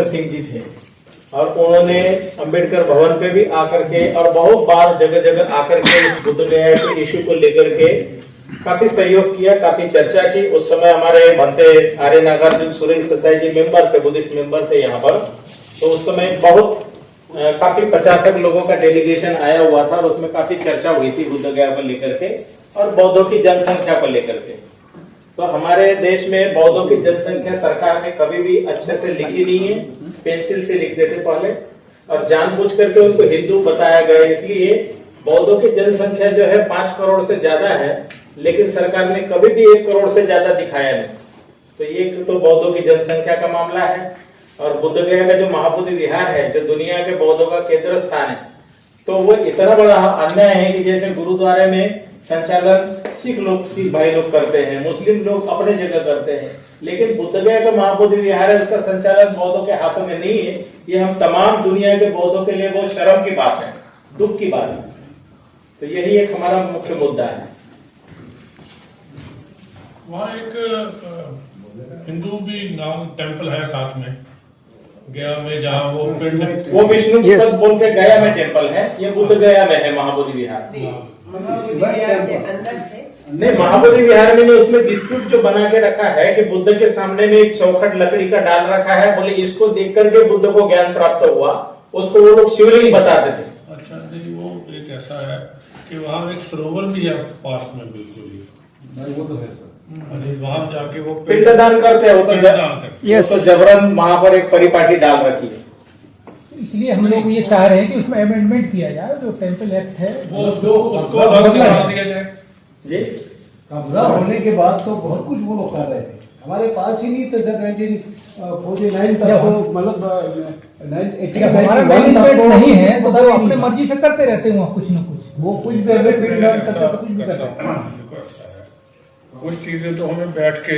सिंह जी थे और उन्होंने अंबेडकर भवन पे भी आकर के और बहुत बार जगह जगह आकर के इस बुद्ध गया के इश्यू को लेकर के काफी सहयोग किया, काफी चर्चा की। उस समय हमारे भंते आर्य नागार्जुन सूर्य सोसाइटी मेंबर थे, बुद्धिस्ट मेंबर थे यहाँ पर। तो उस समय बहुत काफी 50 लोगों का डेलीगेशन आया हुआ था और उसमें काफी चर्चा हुई थी बुद्ध गया को लेकर के और बौद्धों की जनसंख्या को लेकर के। तो हमारे देश में बौद्धों की जनसंख्या सरकार ने कभी भी अच्छे से लिखी नहीं है, पेंसिल से लिख देते पहले और जानबूझ करके उनको हिंदू बताया गया। इसलिए बौद्धों की जनसंख्या जो है 5 करोड़ से ज्यादा है, लेकिन सरकार ने कभी भी 1 करोड़ से ज्यादा दिखाया नहीं। तो ये तो बौद्धों की जनसंख्या का मामला है। और बुद्ध गया का जो महाबोधि विहार है, जो दुनिया के बौद्धों का केंद्र स्थान है, तो वो इतना बड़ा अन्याय है कि जैसे गुरुद्वारे में संचालन सिख भाई लोग करते हैं, मुस्लिम लोग अपने जगह करते हैं, लेकिन बुद्ध गया का महाबोधि विहार है, उसका संचालन बौद्धों के हाथों में नहीं है। ये हम तमाम दुनिया के बौद्धों के लिए बहुत शर्म की बात है, दुख की बात है। तो यही एक हमारा मुख्य मुद्दा है। वहाँ एक हिंदू भी नाम टेम्पल है साथ में गया में, जहाँ वो विष्णु बोल के गया में टेम्पल है। ये बुद्ध गया में है महाबोधि विहार। नहीं, महाबोधि विहार में नहीं, उसमें डिस्प्यूट जो बना के रखा है कि बुद्ध के सामने में एक चौखट लकड़ी का डाल रखा है, बोले इसको देख करके बुद्ध को ज्ञान प्राप्त हुआ, उसको वो लोग शिवलिंग बताते थे। अच्छा, नहीं, वो एक ऐसा है कि वहाँ एक सरोवर भी है पास में, बिल्कुल ही वो तो है। वहाँ जाके वो पिंडदान करते हैं, वो तो जबरन वहाँ पर एक परिपाटी डाल रखी है। इसलिए हम लोग ये चाह रहे हैं कि उसमें अमेंडमेंट किया जाए, जो टेम्पल एक्ट है वो उसको बदला दिया जाए। जी, कब्जा होने के बाद तो बहुत कुछ वो लोग कर रहे थे, हमारे पास ही नहीं था सर। 1949 तक तो मतलब हमारा मैनेजमेंट नहीं है, तो वो अपने मर्जी से करते रहते हैं कुछ न कुछ। वो कुछ भी अमेंडमेंट करते कुछ भी करते। कुछ चीजें तो हमें बैठ के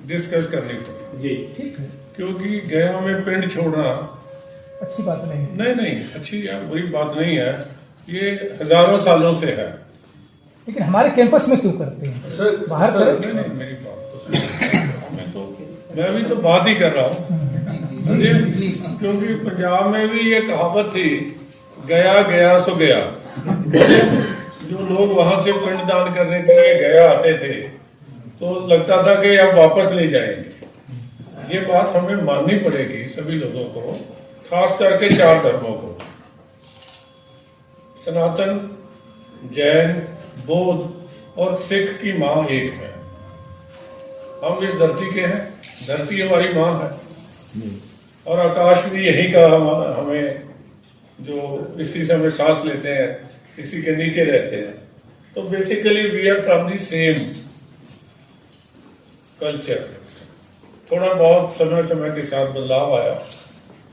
डिस्कस करनी पड़ी जी, ठीक है, क्योंकि गया में पिंड छोड़ना अच्छी बात नहीं। नहीं अच्छी बुरी बात नहीं है, ये हजारों सालों से है। लेकिन हमारे कैंपस में क्यों करते हैं, बाहर करें। नहीं, मेरी बात तो सुनो। मैं भी तो बात ही कर रहा हूँ, क्योंकि पंजाब में भी ये कहावत थी, गया गया सो गया। जो लोग वहां से पिंडदान करने के लिए गया आते थे, तो लगता था कि अब वापस ले जाएंगे। ये बात हमें माननी पड़ेगी सभी लोगों को, खास करके 4 धर्मों को, सनातन, जैन, बौद्ध और सिख की माँ एक है। हम इस धरती के हैं, धरती हमारी माँ है और आकाश भी यही का हमें, जो इसी से हमें सांस लेते हैं, इसी के नीचे रहते हैं। तो basically we are from the same culture. थोड़ा बहुत समय समय के साथ बदलाव आया।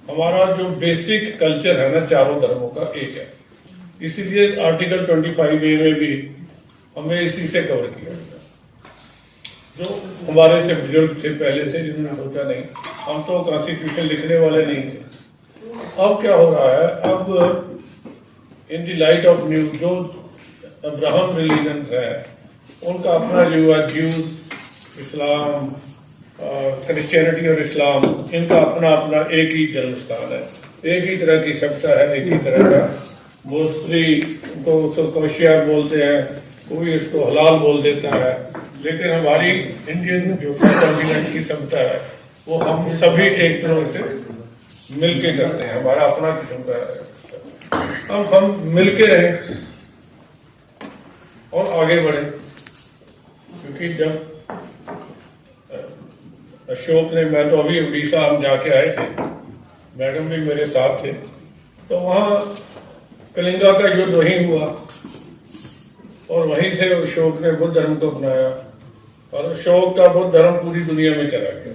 हमारा जो बेसिक कल्चर है ना, चारों धर्मों का एक है। इसीलिए आर्टिकल 25A में भी हमें इसी से कवर किया गया। जो हमारे से बुजुर्ग थे पहले थे, जिन्होंने सोचा नहीं, हम तो कॉन्स्टिट्यूशन लिखने वाले नहीं थे। अब क्या हो रहा है, अब in the light of new जो अब्राहम रिलीजन्स है, उनका अपना जो है, ज्यूज, इस्लाम, क्रिश्चियनिटी और इस्लाम, इनका अपना अपना एक ही जन्म स्थान है, एक ही तरह की सभ्यता है, एक ही तरह का। मोस्टली को कोशियार बोलते हैं, कोई इसको हलाल बोल देता है, लेकिन हमारी इंडियन जो कॉन्टिनेंट की सभ्यता है, वो हम सभी एक तरह से मिलके करते हैं, हमारा अपना किस्म का है। अब हम मिलके रहें और आगे बढ़े, क्योंकि जब अशोक ने, मैं तो अभी उड़ीसा हम जाके आए थे, मैडम भी मेरे साथ थे, तो वहाँ कलिंगा का युद्ध वहीं हुआ और वहीं से अशोक ने बुद्ध धर्म को अपनाया और अशोक का बुद्ध धर्म पूरी दुनिया में चला गया,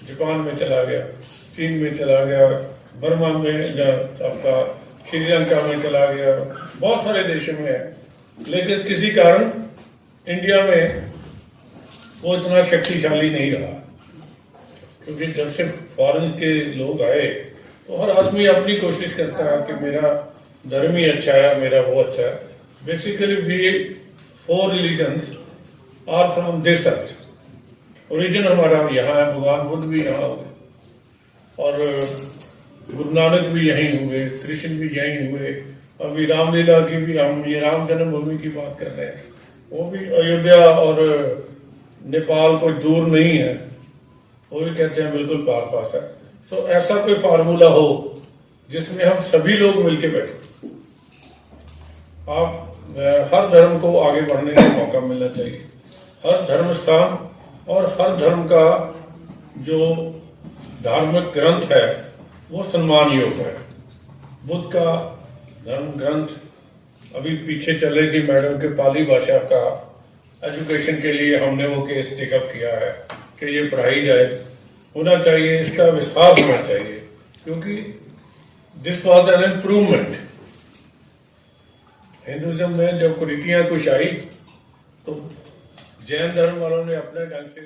जापान में चला गया, चीन में चला गया, बर्मा में, आपका श्रीलंका में चला गया, बहुत सारे देशों में है। लेकिन किसी कारण इंडिया में वो इतना शक्तिशाली नहीं रहा, क्योंकि जब से फॉरेन के लोग आए तो हर आदमी अपनी कोशिश करता है कि मेरा धर्म ही अच्छा है, मेरा वो अच्छा है। Basically we 4 religions are from this earth. Origin हमारा यहाँ है, भगवान बुद्ध भी यहाँ हो गए, और गुरु नानक भी यहीं हुए, कृष्ण भी यहीं हुए, अभी रामलीला की भी हम ये राम जन्मभूमि की बात कर रहे हैं, वो भी अयोध्या और नेपाल कोई दूर नहीं है, वो भी कहते हैं बिल्कुल पास है। तो ऐसा कोई फार्मूला हो जिसमें हम सभी लोग मिलके बैठे, आप हर धर्म को आगे बढ़ने का मौका मिलना चाहिए, हर धर्म स्थान और हर धर्म का जो धार्मिक ग्रंथ है वो सम्मान योग्य है। बुद्ध का धर्म ग्रंथ अभी पीछे चल रही थी मैडम के पाली भाषा का एजुकेशन के लिए हमने वो केस टेकअप किया है कि ये पढ़ाई जाए, होना चाहिए, इसका विस्तार होना चाहिए, क्योंकि this was an improvement. Hinduism में जब कुरीतियां कुछ आई तो जैन धर्म वालों ने अपने ढंग से